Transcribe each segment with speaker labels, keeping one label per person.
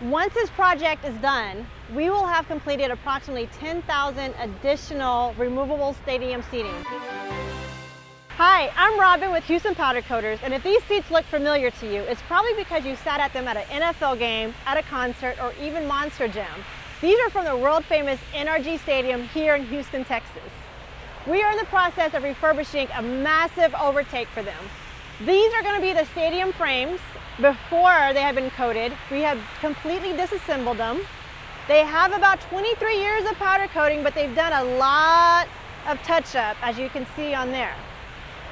Speaker 1: Once this project is done, we will have completed approximately 10,000 additional removable stadium seating. Hi, I'm Robin with Houston Powder Coaters, and if these seats look familiar to you, it's probably because you sat at them at an NFL game, at a concert, or even Monster Jam. These are from the world-famous NRG Stadium here in Houston, Texas. We are in the process of refurbishing a massive overtake for them. These are going to be the stadium frames before they have been coated. We have completely disassembled them. They have about 23 years of powder coating, but they've done a lot of touch-up, as you can see on there.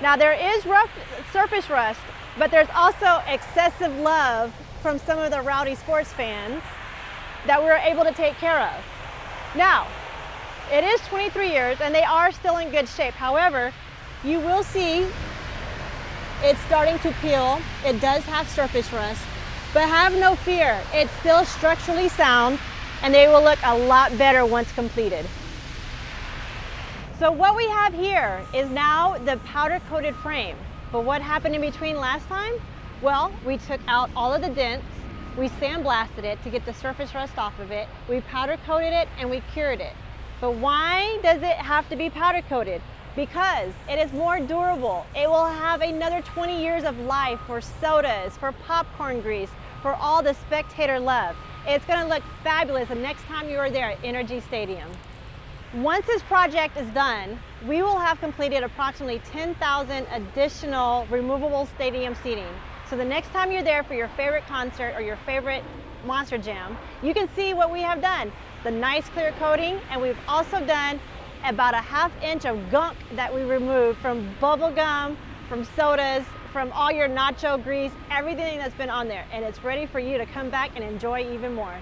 Speaker 1: Now there is rough surface rust, but there's also excessive love from some of the rowdy sports fans that we were able to take care of. Now, it is 23 years and they are still in good shape. However, you will see it's starting to peel. It does have surface rust, but have no fear. It's still structurally sound and they will look a lot better once completed. So what we have here is now the powder coated frame. But what happened in between last time? Well, we took out all of the dents, we sandblasted it to get the surface rust off of it, we powder coated it and we cured it. But why does it have to be powder coated? Because it is more durable. It will have another 20 years of life for sodas, for popcorn grease, for all the spectator love. It's gonna look fabulous the next time you are there at NRG Stadium. Once this project is done, we will have completed approximately 10,000 additional removable stadium seating. So the next time you're there for your favorite concert or your favorite Monster Jam, you can see what we have done. The nice clear coating, and we've also done about a ½ inch of gunk that we removed from bubble gum, from sodas, from all your nacho grease, everything that's been on there. And it's ready for you to come back and enjoy even more.